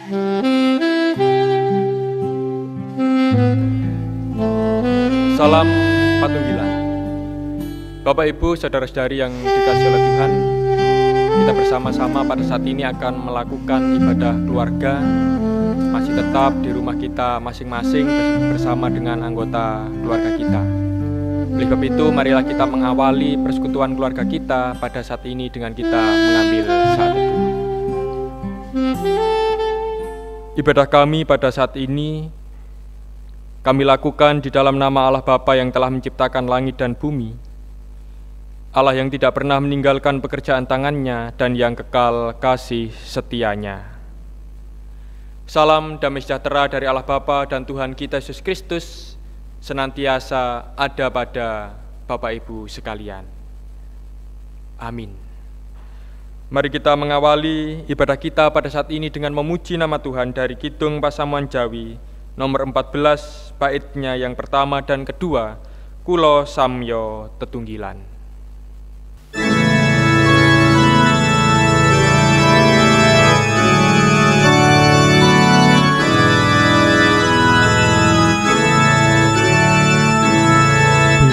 Salam Patunggilan. Bapak Ibu, saudara-saudari yang dikasihi oleh Tuhan, kita bersama-sama pada saat ini akan melakukan ibadah keluarga, masih tetap di rumah kita masing-masing bersama dengan anggota keluarga kita. Oleh sebab itu, marilah kita mengawali persekutuan keluarga kita pada saat ini dengan kita mengambil saat teduh. Ibadah kami pada saat ini kami lakukan di dalam nama Allah Bapa yang telah menciptakan langit dan bumi, Allah yang tidak pernah meninggalkan pekerjaan tangannya dan yang kekal kasih setianya. Salam damai sejahtera dari Allah Bapa dan Tuhan kita Yesus Kristus senantiasa ada pada Bapak Ibu sekalian. Amin. Mari kita mengawali ibadah kita pada saat ini dengan memuji nama Tuhan dari Kidung Pasamuan Jawi nomor 14, baitnya yang pertama dan kedua, Kulo Samyo Tetunggilan.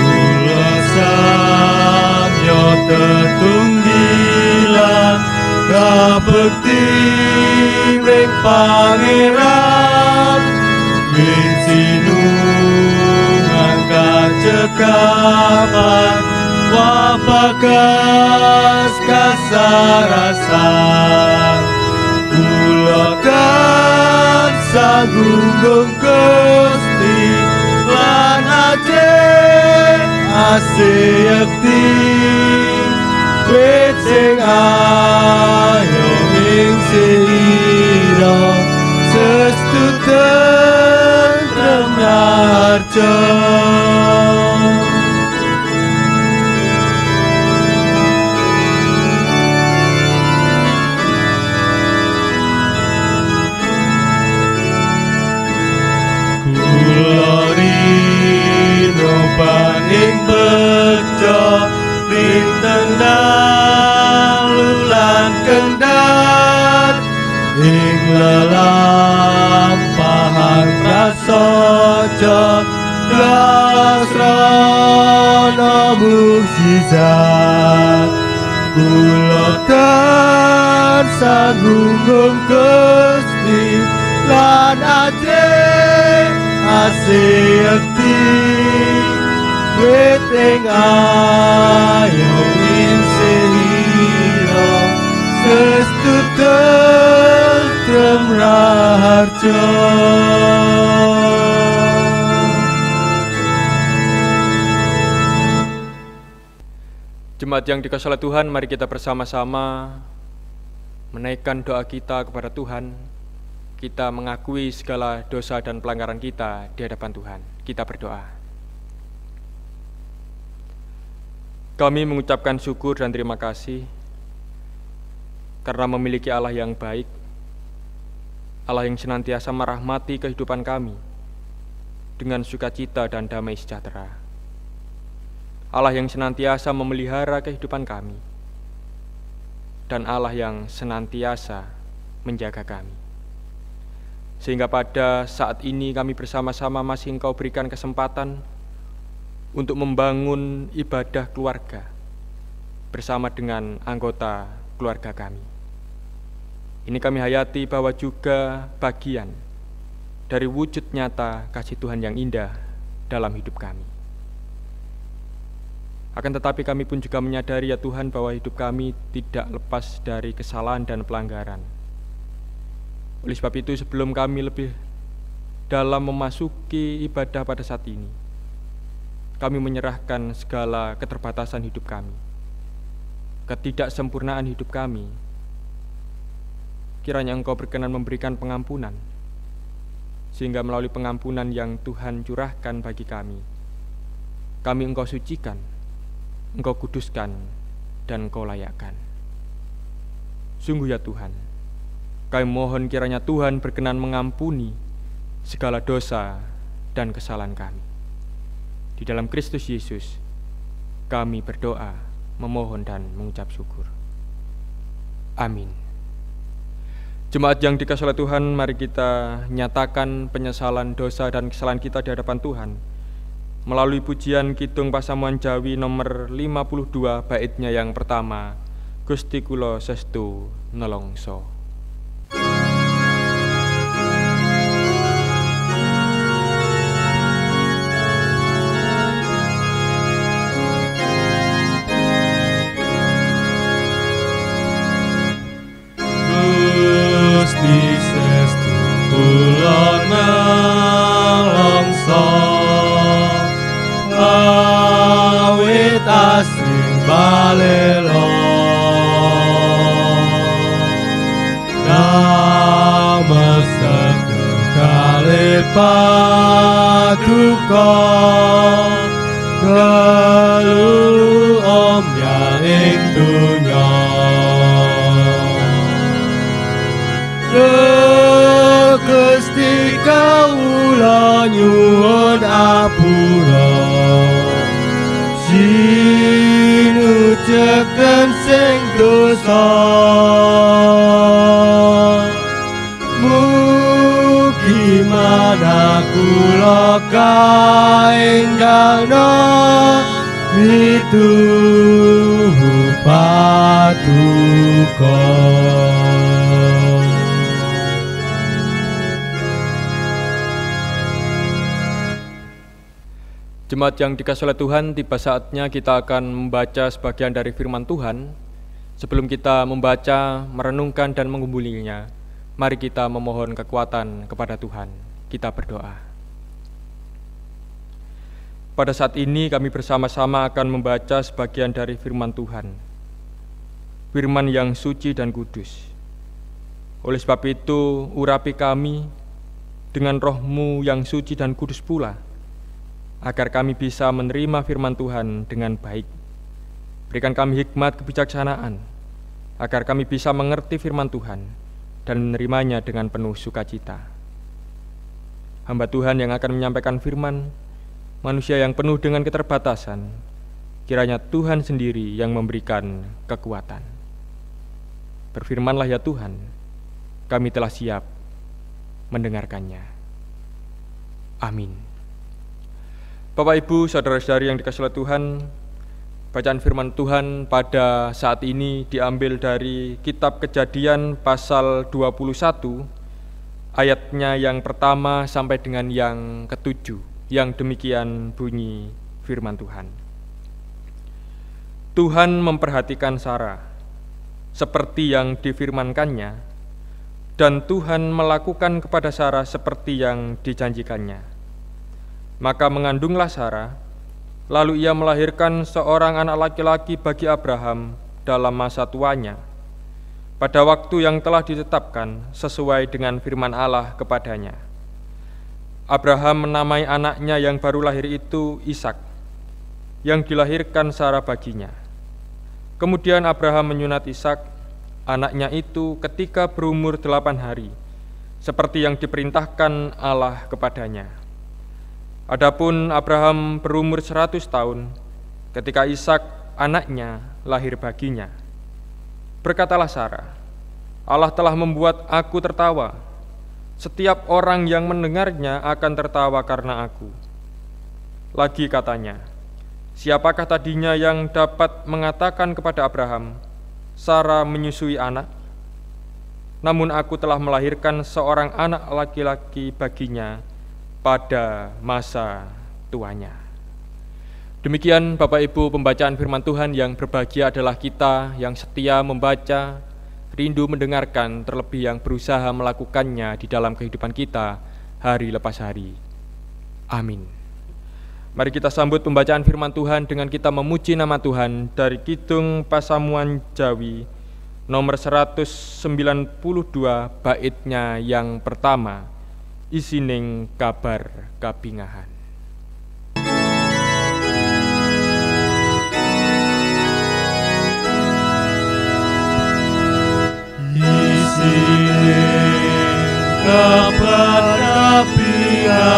Kulo Samyo Tetunggilan, kabekti ring Pangeran, Winsinungan kacekapan, wabagas kasarasan, kulokan sanggung Gusti lan ajeng asiyekti, wit sing ayo ing sira sestuten Raharja. Kula rino paning bejo rinten dalulan kendhat ing lelampahan prasaja lasrana mukjizat, kula tansah gunggung Gusti lan ajeng asiyekti, wit ing ayo ing sira sestuten Raharja. Jemaat yang dikasihi oleh Tuhan, mari kita bersama-sama menaikkan doa kita kepada Tuhan. Kita mengakui segala dosa dan pelanggaran kita di hadapan Tuhan. Kita berdoa. Kami mengucapkan syukur dan terima kasih karena memiliki Allah yang baik, Allah yang senantiasa merahmati kehidupan kami dengan sukacita dan damai sejahtera. Allah yang senantiasa memelihara kehidupan kami, dan Allah yang senantiasa menjaga kami. Sehingga pada saat ini kami bersama-sama masih Engkau berikan kesempatan untuk membangun ibadah keluarga bersama dengan anggota keluarga kami. Ini kami hayati bahwa juga bagian dari wujud nyata kasih Tuhan yang indah dalam hidup kami. Akan tetapi kami pun juga menyadari ya Tuhan bahwa hidup kami tidak lepas dari kesalahan dan pelanggaran. Oleh sebab itu sebelum kami lebih dalam memasuki ibadah pada saat ini, kami menyerahkan segala keterbatasan hidup kami, ketidaksempurnaan hidup kami. Kiranya Engkau berkenan memberikan pengampunan, sehingga melalui pengampunan yang Tuhan curahkan bagi kami Engkau sucikan, Engkau kuduskan, dan Engkau layakkan. Sungguh ya Tuhan, kami mohon kiranya Tuhan berkenan mengampuni segala dosa dan kesalahan kami. Di dalam Kristus Yesus, kami berdoa, memohon dan mengucap syukur. Amin. Jemaat yang dikasihi oleh Tuhan, mari kita nyatakan penyesalan dosa dan kesalahan kita di hadapan Tuhan melalui pujian Kidung Pasamuan Jawi nomor 52 baitnya yang pertama, Gusti Kula Sestu Nelongso. Gusti Sestu Kula Nelongso, awit asring balela damel segel kalih paduka kelulu omyang ing donya. Gusti kawula nyuwun apura sinujeken sing dosa, mugi manah kula kaenggana mituhu paduka. Jemaat yang dikasihi oleh Tuhan, tiba saatnya kita akan membaca sebagian dari firman Tuhan. Sebelum kita membaca, merenungkan, dan mengumbulinya, mari kita memohon kekuatan kepada Tuhan. Kita berdoa. Pada saat ini kami bersama-sama akan membaca sebagian dari firman Tuhan, firman yang suci dan kudus. Oleh sebab itu, urapi kami dengan roh-Mu yang suci dan kudus pula, agar kami bisa menerima firman Tuhan dengan baik. Berikan kami hikmat kebijaksanaan, agar kami bisa mengerti firman Tuhan dan menerimanya dengan penuh sukacita. Hamba Tuhan yang akan menyampaikan firman, manusia yang penuh dengan keterbatasan, kiranya Tuhan sendiri yang memberikan kekuatan. Berfirmanlah ya Tuhan, kami telah siap mendengarkannya. Amin. Bapak, Ibu, saudara-saudari yang dikasihi oleh Tuhan, bacaan firman Tuhan pada saat ini diambil dari kitab Kejadian pasal 21, ayatnya yang pertama sampai dengan yang ketujuh, yang demikian bunyi firman Tuhan. Tuhan memperhatikan Sarah seperti yang difirmankannya, dan Tuhan melakukan kepada Sarah seperti yang dijanjikannya. Maka mengandunglah Sarah, lalu ia melahirkan seorang anak laki-laki bagi Abraham dalam masa tuanya, pada waktu yang telah ditetapkan sesuai dengan firman Allah kepadanya. Abraham menamai anaknya yang baru lahir itu Ishak, yang dilahirkan Sarah baginya. Kemudian Abraham menyunat Ishak, anaknya itu ketika berumur 8 hari, seperti yang diperintahkan Allah kepadanya. Adapun Abraham berumur 100 tahun ketika Ishak anaknya lahir baginya. Berkatalah Sarah, Allah telah membuat aku tertawa. Setiap orang yang mendengarnya akan tertawa karena aku. Lagi katanya, siapakah tadinya yang dapat mengatakan kepada Abraham, Sarah menyusui anak? Namun aku telah melahirkan seorang anak laki-laki baginya pada masa tuanya. Demikian Bapak Ibu pembacaan firman Tuhan. Yang berbahagia adalah kita yang setia membaca, rindu mendengarkan, terlebih yang berusaha melakukannya di dalam kehidupan kita hari lepas hari. Amin. Mari kita sambut pembacaan firman Tuhan dengan kita memuji nama Tuhan dari Kidung Pasamuan Jawi nomor 192 baitnya yang pertama, isining kabar kabingahan. Isining kabar kabingahan,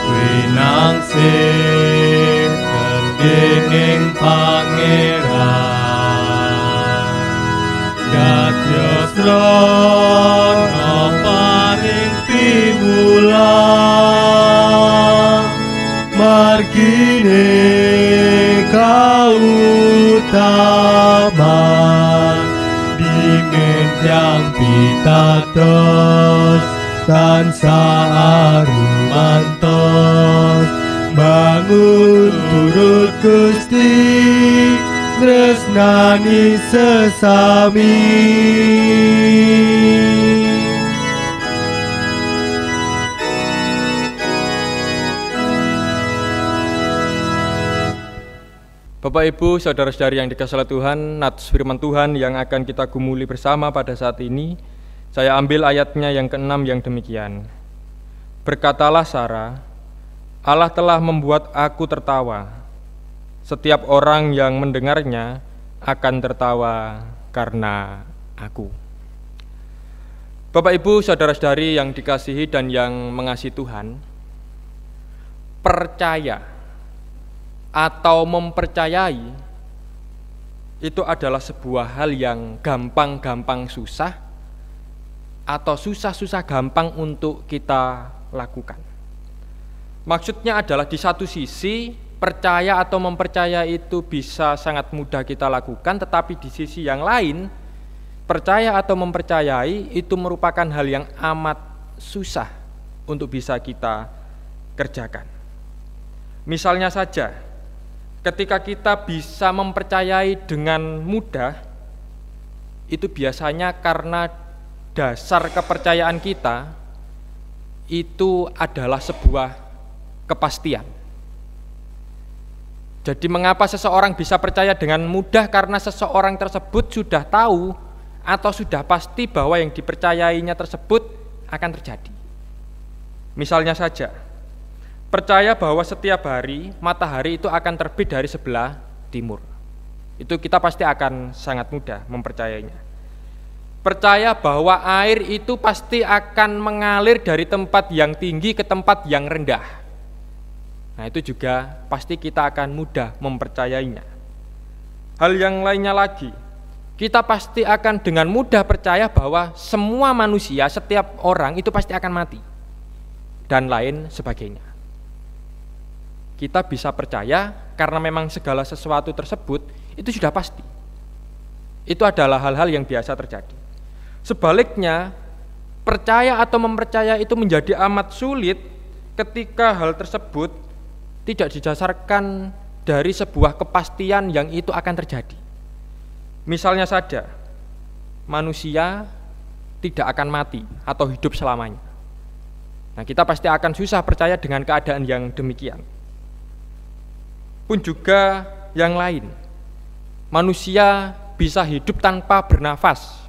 winangsih kendhing pangeran. Krana paring piwulang margine kautaman dimen yang pitados tansah arumantos bangun turut Gusti tresnani sesami. Bapak Ibu, saudara-saudari yang dikasihi Tuhan, nats firman Tuhan yang akan kita gumuli bersama pada saat ini, saya ambil ayatnya yang ke-6 yang demikian. Berkatalah Sarah, Allah telah membuat aku tertawa. Setiap orang yang mendengarnya akan tertawa karena aku. Bapak Ibu, saudara-saudari yang dikasihi dan yang mengasihi Tuhan, percaya atau mempercayai itu adalah sebuah hal yang gampang-gampang susah atau susah-susah gampang untuk kita lakukan. Maksudnya adalah di satu sisi percaya atau mempercaya itu bisa sangat mudah kita lakukan, tetapi di sisi yang lain percaya atau mempercayai itu merupakan hal yang amat susah untuk bisa kita kerjakan. Misalnya saja, ketika kita bisa mempercayai dengan mudah, itu biasanya karena dasar kepercayaan kita itu adalah sebuah kepastian. Jadi mengapa seseorang bisa percaya dengan mudah? Karena seseorang tersebut sudah tahu atau sudah pasti bahwa yang dipercayainya tersebut akan terjadi. Misalnya saja, percaya bahwa setiap hari matahari itu akan terbit dari sebelah timur. Itu kita pasti akan sangat mudah mempercayainya. Percaya bahwa air itu pasti akan mengalir dari tempat yang tinggi ke tempat yang rendah. Nah, itu juga pasti kita akan mudah mempercayainya. Hal yang lainnya lagi, kita pasti akan dengan mudah percaya bahwa semua manusia, setiap orang itu pasti akan mati, dan lain sebagainya. Kita bisa percaya karena memang segala sesuatu tersebut itu sudah pasti. Itu adalah hal-hal yang biasa terjadi. Sebaliknya, percaya atau mempercaya itu menjadi amat sulit ketika hal tersebut tidak didasarkan dari sebuah kepastian yang itu akan terjadi. Misalnya saja, manusia tidak akan mati atau hidup selamanya. Nah, kita pasti akan susah percaya dengan keadaan yang demikian. Pun juga yang lain, manusia bisa hidup tanpa bernafas.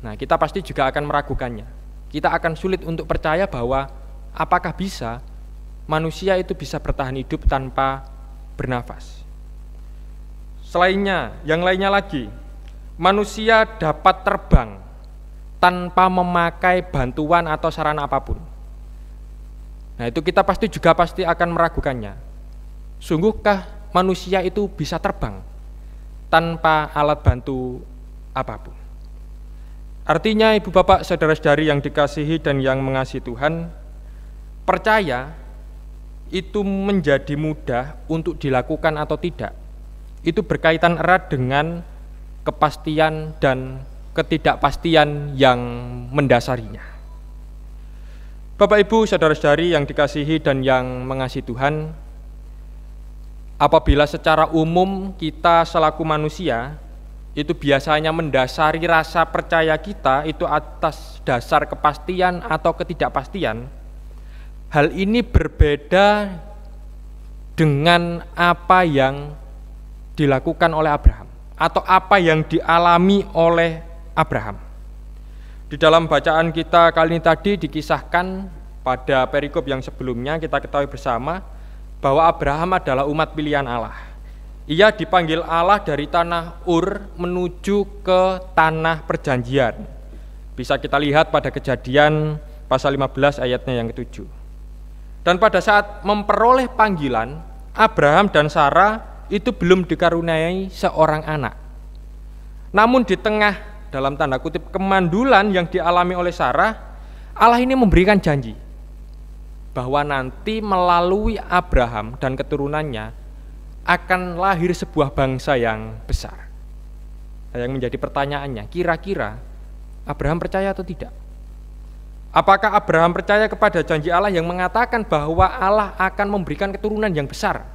Nah, kita pasti juga akan meragukannya. Kita akan sulit untuk percaya bahwa apakah bisa manusia itu bisa bertahan hidup tanpa bernafas. Selainnya, yang lainnya lagi, manusia dapat terbang tanpa memakai bantuan atau sarana apapun. Nah, itu kita pasti akan meragukannya. Sungguhkah manusia itu bisa terbang tanpa alat bantu apapun? Artinya, ibu bapak, saudara-saudari yang dikasihi dan yang mengasihi Tuhan, percaya itu menjadi mudah untuk dilakukan atau tidak. Itu berkaitan erat dengan kepastian dan ketidakpastian yang mendasarinya. Bapak Ibu, saudara-saudari yang dikasihi dan yang mengasihi Tuhan, apabila secara umum kita selaku manusia itu biasanya mendasari rasa percaya kita itu atas dasar kepastian atau ketidakpastian, hal ini berbeda dengan apa yang dilakukan oleh Abraham atau apa yang dialami oleh Abraham. Di dalam bacaan kita kali ini tadi dikisahkan pada perikop yang sebelumnya, kita ketahui bersama bahwa Abraham adalah umat pilihan Allah. Ia dipanggil Allah dari tanah Ur menuju ke tanah perjanjian. Bisa kita lihat pada Kejadian pasal 15 ayatnya yang ke-7. Dan pada saat memperoleh panggilan, Abraham dan Sarah itu belum dikaruniai seorang anak. Namun di tengah dalam tanda kutip kemandulan yang dialami oleh Sarah, Allah ini memberikan janji bahwa nanti melalui Abraham dan keturunannya akan lahir sebuah bangsa yang besar. Nah, yang menjadi pertanyaannya, kira-kira Abraham percaya atau tidak? Apakah Abraham percaya kepada janji Allah yang mengatakan bahwa Allah akan memberikan keturunan yang besar?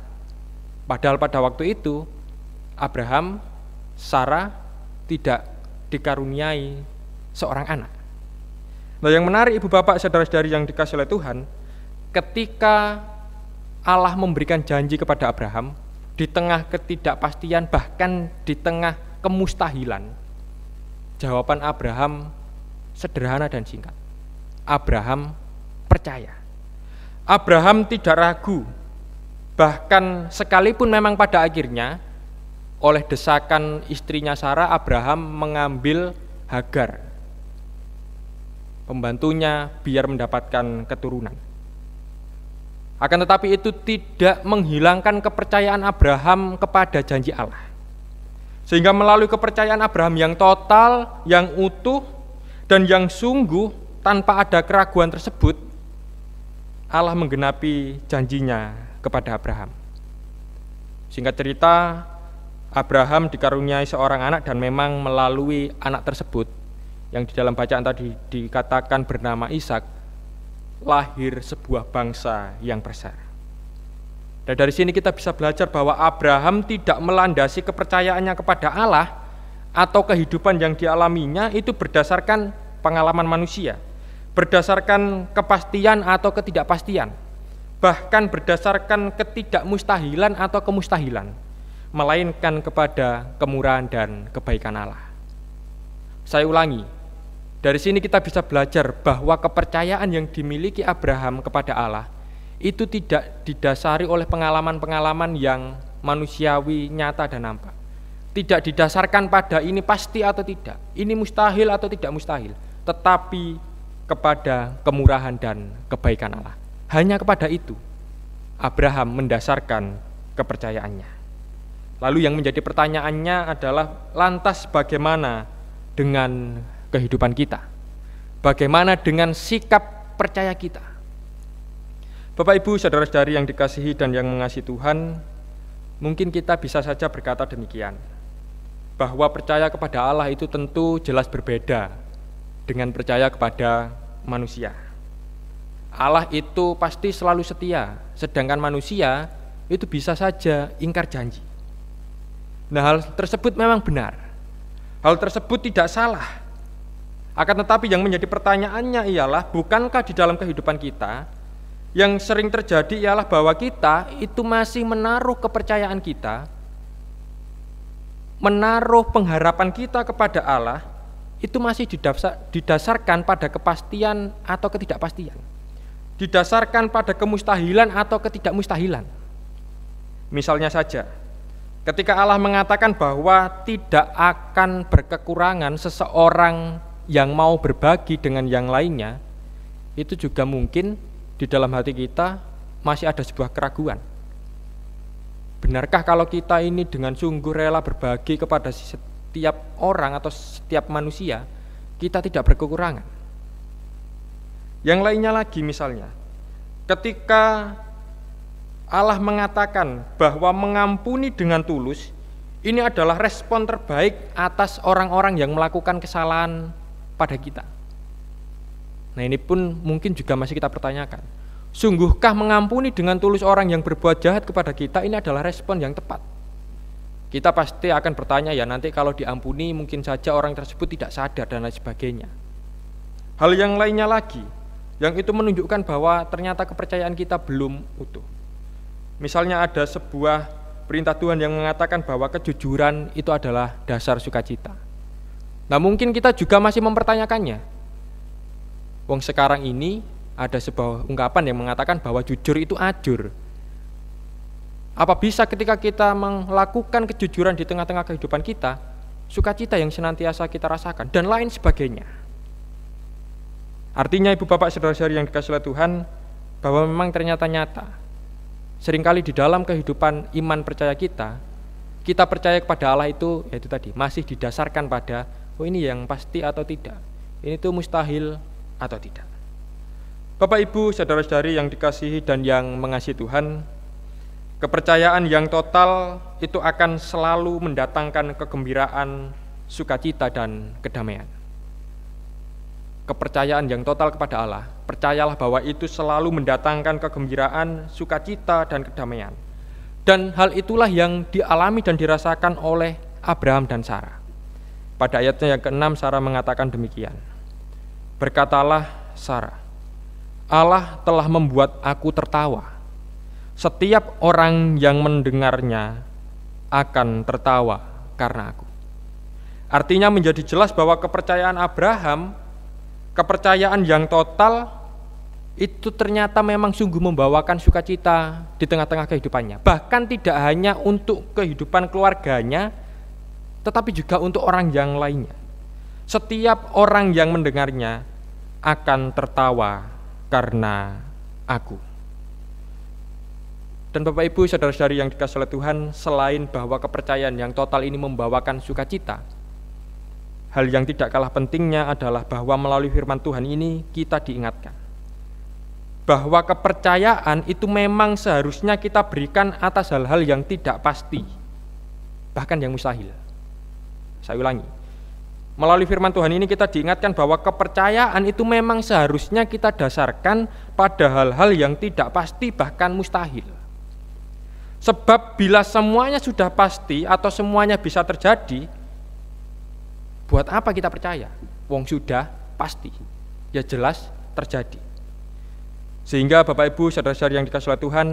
Padahal pada waktu itu Abraham, Sarah tidak dikaruniai seorang anak. Nah, yang menarik ibu bapak saudara-saudari yang dikasihi oleh Tuhan, ketika Allah memberikan janji kepada Abraham di tengah ketidakpastian, bahkan di tengah kemustahilan, jawaban Abraham sederhana dan singkat. Abraham percaya. Abraham tidak ragu, bahkan sekalipun memang pada akhirnya oleh desakan istrinya Sarah, Abraham mengambil Hagar, pembantunya, biar mendapatkan keturunan. Akan tetapi itu tidak menghilangkan kepercayaan Abraham kepada janji Allah. Sehingga melalui kepercayaan Abraham yang total, yang utuh, dan yang sungguh tanpa ada keraguan tersebut, Allah menggenapi janjinya kepada Abraham. Singkat cerita, Abraham dikaruniai seorang anak, dan memang melalui anak tersebut yang di dalam bacaan tadi dikatakan bernama Ishak, lahir sebuah bangsa yang besar. Dan dari sini kita bisa belajar bahwa Abraham tidak melandasi kepercayaannya kepada Allah atau kehidupan yang dialaminya itu berdasarkan pengalaman manusia, berdasarkan kepastian atau ketidakpastian, bahkan berdasarkan ketidakmustahilan atau kemustahilan, melainkan kepada kemurahan dan kebaikan Allah. Saya ulangi, dari sini kita bisa belajar bahwa kepercayaan yang dimiliki Abraham kepada Allah itu tidak didasari oleh pengalaman-pengalaman yang manusiawi, nyata dan nampak. Tidak didasarkan pada ini pasti atau tidak, ini mustahil atau tidak mustahil, tetapi kepada kemurahan dan kebaikan Allah. Hanya kepada itu Abraham mendasarkan kepercayaannya. Lalu yang menjadi pertanyaannya adalah, lantas bagaimana dengan kehidupan kita? Bagaimana dengan sikap percaya kita? Bapak Ibu saudara-saudari yang dikasihi dan yang mengasihi Tuhan, mungkin kita bisa saja berkata demikian, bahwa percaya kepada Allah itu tentu jelas berbeda dengan percaya kepada manusia. Allah itu pasti selalu setia, sedangkan manusia itu bisa saja ingkar janji. Nah, hal tersebut memang benar, hal tersebut tidak salah. Akan tetapi yang menjadi pertanyaannya ialah, bukankah di dalam kehidupan kita yang sering terjadi ialah bahwa kita itu masih menaruh kepercayaan kita, menaruh pengharapan kita kepada Allah, itu masih didasarkan pada kepastian atau ketidakpastian, didasarkan pada kemustahilan atau ketidakmustahilan. Misalnya saja, ketika Allah mengatakan bahwa tidak akan berkekurangan seseorang yang mau berbagi dengan yang lainnya, itu juga mungkin di dalam hati kita masih ada sebuah keraguan. Benarkah kalau kita ini dengan sungguh rela berbagi kepada setiap orang atau setiap manusia, kita tidak berkekurangan? Yang lainnya lagi, misalnya ketika Allah mengatakan bahwa mengampuni dengan tulus, ini adalah respon terbaik atas orang-orang yang melakukan kesalahan pada kita. Nah, ini pun mungkin juga masih kita pertanyakan. Sungguhkah mengampuni dengan tulus orang yang berbuat jahat kepada kita ini adalah respon yang tepat? Kita pasti akan bertanya, ya nanti kalau diampuni mungkin saja orang tersebut tidak sadar dan lain sebagainya. Hal yang lainnya lagi, yang itu menunjukkan bahwa ternyata kepercayaan kita belum utuh. Misalnya ada sebuah perintah Tuhan yang mengatakan bahwa kejujuran itu adalah dasar sukacita. Nah, mungkin kita juga masih mempertanyakannya. Wong sekarang ini ada sebuah ungkapan yang mengatakan bahwa jujur itu ajur. Apa bisa ketika kita melakukan kejujuran di tengah-tengah kehidupan kita, sukacita yang senantiasa kita rasakan dan lain sebagainya? Artinya ibu bapak saudara-saudari yang dikasihi oleh Tuhan, bahwa memang ternyata nyata, seringkali di dalam kehidupan iman percaya kita percaya kepada Allah itu, yaitu tadi, masih didasarkan pada Oh, ini yang pasti atau tidak? Ini tuh mustahil atau tidak? Bapak Ibu, saudara-saudari yang dikasihi dan yang mengasihi Tuhan, kepercayaan yang total itu akan selalu mendatangkan kegembiraan, sukacita dan kedamaian. Kepercayaan yang total kepada Allah, percayalah bahwa itu selalu mendatangkan kegembiraan, sukacita dan kedamaian. Dan hal itulah yang dialami dan dirasakan oleh Abraham dan Sarah. Pada ayatnya yang ke-6 Sarah mengatakan demikian. Berkatalah Sarah, Allah telah membuat aku tertawa. Setiap orang yang mendengarnya akan tertawa karena aku. Artinya menjadi jelas bahwa kepercayaan Abraham, kepercayaan yang total, itu ternyata memang sungguh membawakan sukacita di tengah-tengah kehidupannya. Bahkan tidak hanya untuk kehidupan keluarganya, tetapi juga untuk orang yang lainnya. Setiap orang yang mendengarnya akan tertawa karena aku. Dan Bapak Ibu, saudara-saudari yang dikasihi oleh Tuhan, selain bahwa kepercayaan yang total ini membawakan sukacita, hal yang tidak kalah pentingnya adalah bahwa melalui firman Tuhan ini kita diingatkan bahwa kepercayaan itu memang seharusnya kita berikan atas hal-hal yang tidak pasti, bahkan yang mustahil. Saya ulangi, melalui firman Tuhan ini kita diingatkan bahwa kepercayaan itu memang seharusnya kita dasarkan pada hal-hal yang tidak pasti, bahkan mustahil. Sebab bila semuanya sudah pasti atau semuanya bisa terjadi, buat apa kita percaya? Wong sudah pasti, ya jelas terjadi. Sehingga Bapak Ibu, saudara-saudari yang dikasihi oleh Tuhan,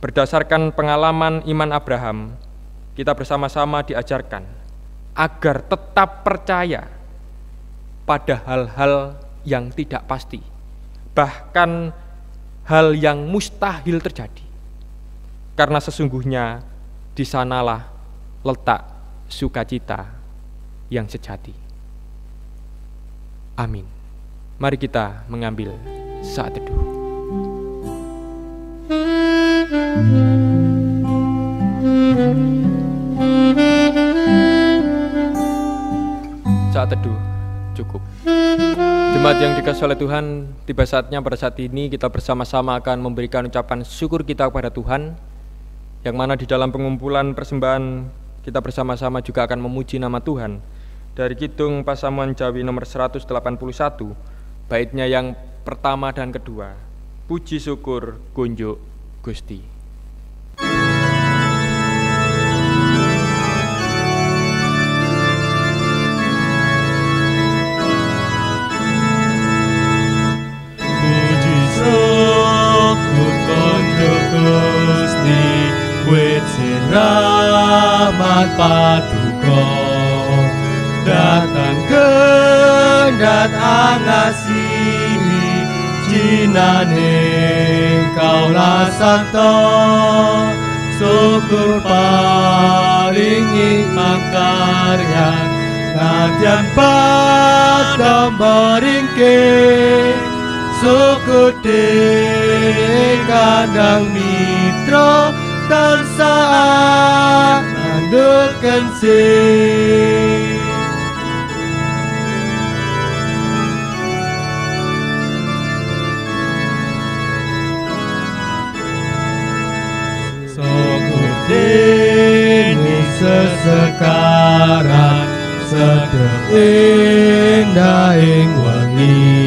berdasarkan pengalaman iman Abraham, kita bersama-sama diajarkan agar tetap percaya pada hal-hal yang tidak pasti, bahkan hal yang mustahil terjadi. Karena sesungguhnya di sanalah letak sukacita yang sejati. Amin. Mari kita mengambil saat teduh. Saat teduh cukup. Jemaat yang dikasihi oleh Tuhan, tiba saatnya pada saat ini kita bersama-sama akan memberikan ucapan syukur kita kepada Tuhan, yang mana di dalam pengumpulan persembahan kita bersama-sama juga akan memuji nama Tuhan. Dari Kidung Pasamuan Jawi nomor 181, baitnya yang pertama dan kedua, puji syukur kunjuk Gusti. Gusti wit sing rahmat paduka datang kendat angasihi jinane kaula santo syukur paringi makaryan nadyan padha meringke syukur kandang mitra tansah mandukan sing syukur dene sesekaran sedek endah ing wengi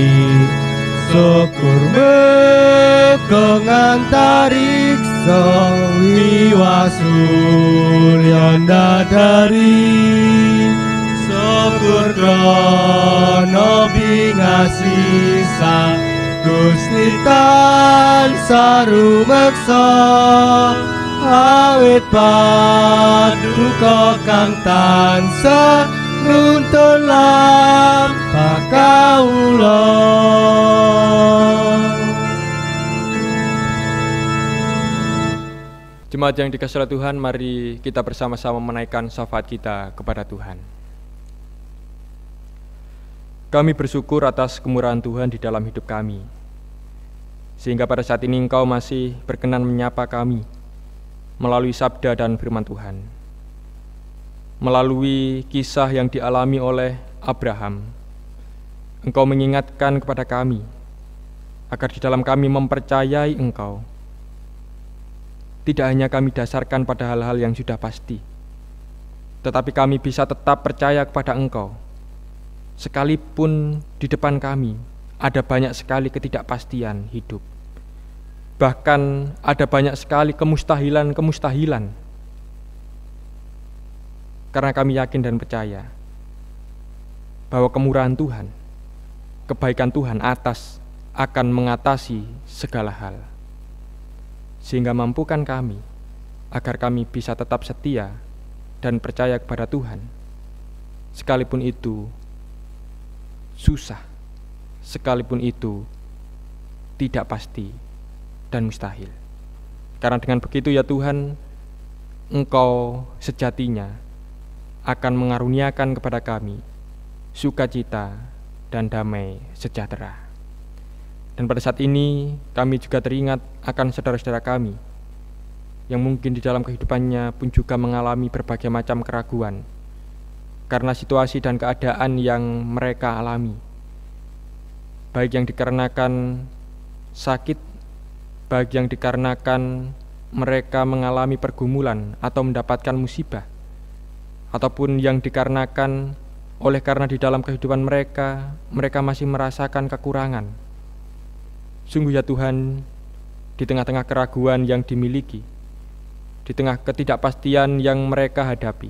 syukur meko ngantariksa wiwasulya dadari syukur krana bingasisa Gusti tansah rumeksa awit paduka kang tansah nuntun lampah kawula. Jemaat yang dikasihi oleh Tuhan, mari kita bersama-sama menaikkan syafaat kita kepada Tuhan. Kami bersyukur atas kemurahan Tuhan di dalam hidup kami, sehingga pada saat ini Engkau masih berkenan menyapa kami melalui sabda dan firman Tuhan. melalui kisah yang dialami oleh Abraham, Engkau mengingatkan kepada kami agar di dalam kami mempercayai Engkau, tidak hanya kami dasarkan pada hal-hal yang sudah pasti, tetapi kami bisa tetap percaya kepada Engkau, sekalipun di depan kami ada banyak sekali ketidakpastian hidup. Bahkan ada banyak sekali kemustahilan. Karena kami yakin dan percaya bahwa kemurahan Tuhan, kebaikan Tuhan akan mengatasi segala hal. Sehingga mampukan kami agar kami bisa tetap setia dan percaya kepada Tuhan, sekalipun itu susah, sekalipun itu tidak pasti dan mustahil. Karena dengan begitu ya Tuhan, Engkau sejatinya akan mengaruniakan kepada kami sukacita dan damai sejahtera. Dan pada saat ini kami juga teringat akan saudara-saudara kami yang mungkin di dalam kehidupannya pun juga mengalami berbagai macam keraguan karena situasi dan keadaan yang mereka alami, baik yang dikarenakan sakit, baik yang dikarenakan mereka mengalami pergumulan atau mendapatkan musibah, ataupun yang dikarenakan oleh karena di dalam kehidupan mereka masih merasakan kekurangan. Sungguh ya Tuhan, di tengah-tengah keraguan yang dimiliki, di tengah ketidakpastian yang mereka hadapi,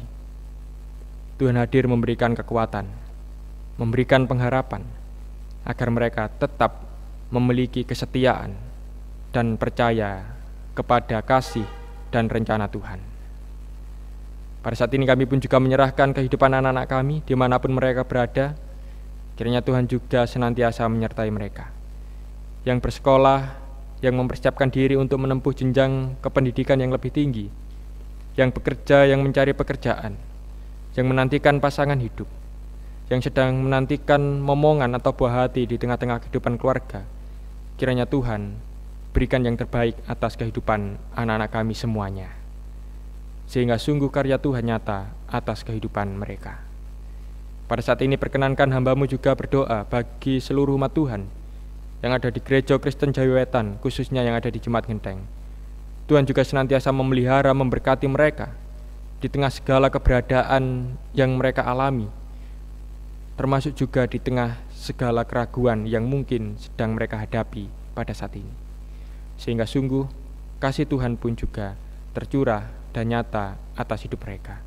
Tuhan hadir memberikan kekuatan, memberikan pengharapan, agar mereka tetap memiliki kesetiaan dan percaya kepada kasih dan rencana Tuhan. Pada saat ini kami pun juga menyerahkan kehidupan anak-anak kami dimanapun mereka berada. Kiranya Tuhan juga senantiasa menyertai mereka yang bersekolah, yang mempersiapkan diri untuk menempuh jenjang kependidikan yang lebih tinggi, yang bekerja, yang mencari pekerjaan, yang menantikan pasangan hidup, yang sedang menantikan momongan atau buah hati di tengah-tengah kehidupan keluarga. Kiranya Tuhan berikan yang terbaik atas kehidupan anak-anak kami semuanya, sehingga sungguh karya Tuhan nyata atas kehidupan mereka. Pada saat ini perkenankan hamba-Mu juga berdoa bagi seluruh umat Tuhan yang ada di Gereja Kristen Jayawetan, khususnya yang ada di Jemaat Genteng. Tuhan juga senantiasa memelihara, memberkati mereka di tengah segala keberadaan yang mereka alami, termasuk juga di tengah segala keraguan yang mungkin sedang mereka hadapi pada saat ini. Sehingga sungguh kasih Tuhan pun juga tercurah dan nyata atas hidup mereka,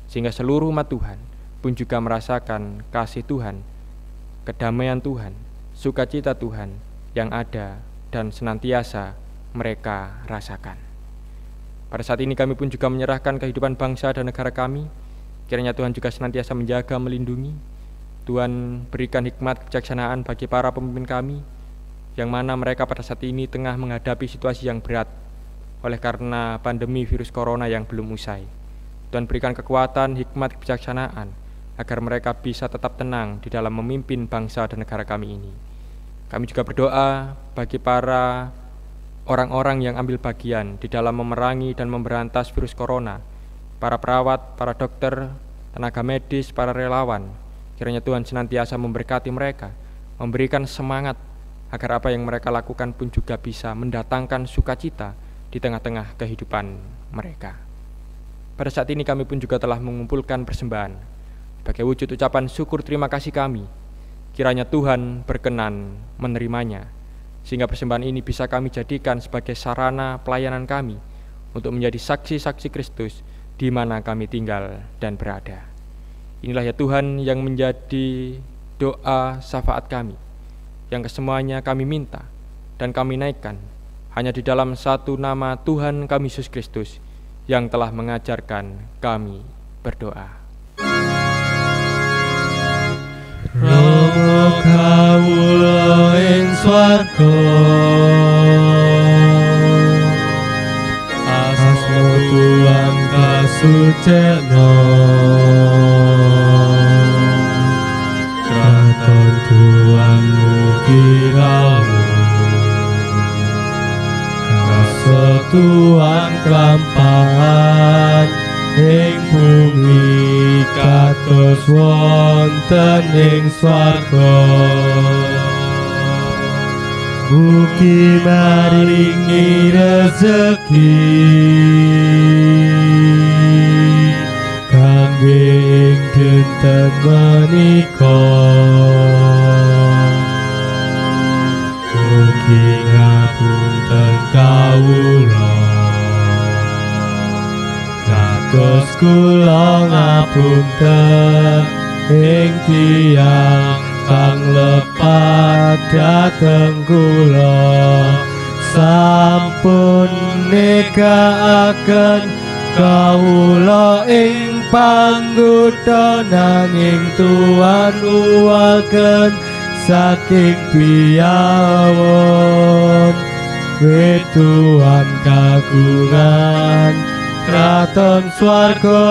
sehingga seluruh umat Tuhan pun juga merasakan kasih Tuhan, kedamaian Tuhan, sukacita Tuhan yang ada dan senantiasa mereka rasakan. Pada saat ini kami pun juga menyerahkan kehidupan bangsa dan negara kami. Kiranya Tuhan juga senantiasa menjaga, melindungi. Tuhan berikan hikmat kebijaksanaan bagi para pemimpin kami, yang mana mereka pada saat ini tengah menghadapi situasi yang berat oleh karena pandemi virus corona yang belum usai. Tuhan berikan kekuatan, hikmat, kebijaksanaan agar mereka bisa tetap tenang di dalam memimpin bangsa dan negara kami ini. Kami juga berdoa bagi para orang-orang yang ambil bagian di dalam memerangi dan memberantas virus corona, para perawat, para dokter, tenaga medis, para relawan. Kiranya Tuhan senantiasa memberkati mereka, memberikan semangat agar apa yang mereka lakukan pun juga bisa mendatangkan sukacita di tengah-tengah kehidupan mereka. Pada saat ini kami pun juga telah mengumpulkan persembahan sebagai wujud ucapan syukur terima kasih kami. Kiranya Tuhan berkenan menerimanya, sehingga persembahan ini bisa kami jadikan sebagai sarana pelayanan kami untuk menjadi saksi-saksi Kristus di mana kami tinggal dan berada. Inilah ya Tuhan yang menjadi doa syafaat kami, yang kesemuanya kami minta dan kami naikkan hanya di dalam satu nama Tuhan kami Yesus Kristus yang telah mengajarkan kami berdoa. Rama kawula ing swarga, asma Tuhan kasucikna, kraton Tuhan mugi rawuh, kasatuan kelampahan ing bumi kados wonten ing swarga. Mugi maringi rezeki kangge ing dinten menika. Mugi ngapunten kawula kados kula ngapunten ing tiyang kang lepat dhateng kula. Sampun negakaken kawula ing panggoda nanging Tuhan uwaken saking piyawon. Wetuhan kagungan kraton swarga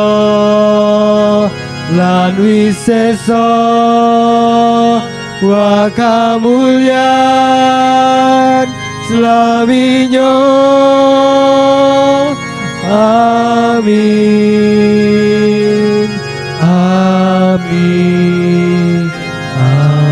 lan wisesa wa kamulyan slaminyo. Amin. Amin. Amin.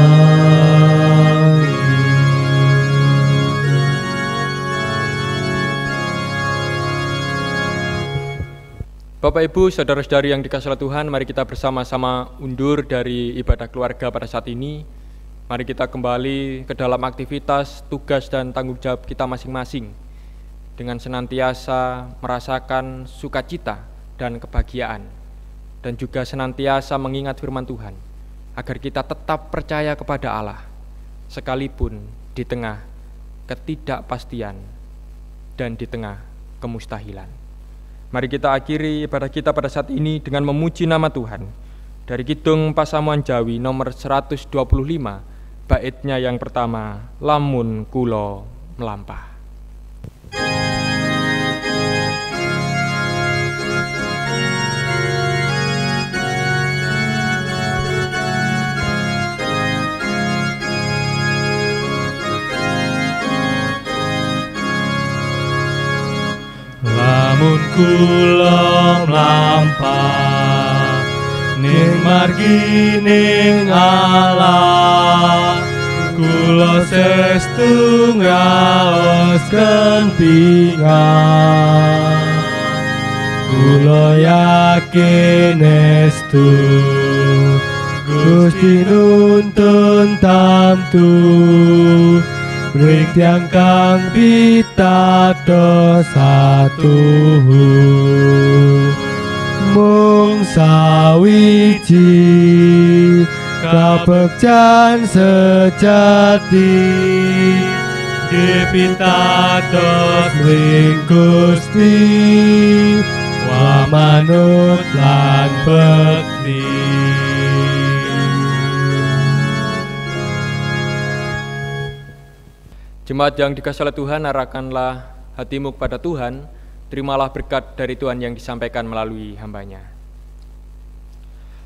Bapak Ibu, saudara-saudari yang dikasihi Tuhan, mari kita bersama-sama undur dari ibadah keluarga pada saat ini. Mari kita kembali ke dalam aktivitas, tugas dan tanggung jawab kita masing-masing dengan senantiasa merasakan sukacita dan kebahagiaan, dan juga senantiasa mengingat firman Tuhan agar kita tetap percaya kepada Allah sekalipun di tengah ketidakpastian dan di tengah kemustahilan. Mari kita akhiri ibadah kita pada saat ini dengan memuji nama Tuhan dari Kidung Pasamuan Jawi nomor 125, baitnya yang pertama, Lamun Kulo Melampah. Lamun kula mlampah ning margining Allah, kula sestu ngaos kentingan. Kula yakin estu Gusti nuntun tamtu Bring kang pitados satuhu mung sawiji kabegjan sejati dipitados ring Gusti wa manut lan bekti. Jemaat yang dikasihi oleh Tuhan, arahkanlah hatimu kepada Tuhan, terimalah berkat dari Tuhan yang disampaikan melalui hambanya.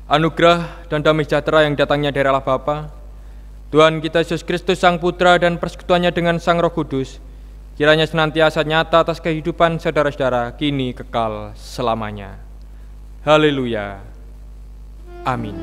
Anugerah dan damai sejahtera yang datangnya dari Allah Bapa, Tuhan kita Yesus Kristus Sang Putra dan persekutuannya dengan Sang Roh Kudus, kiranya senantiasa nyata atas kehidupan saudara-saudara, kini kekal selamanya. Haleluya. Amin.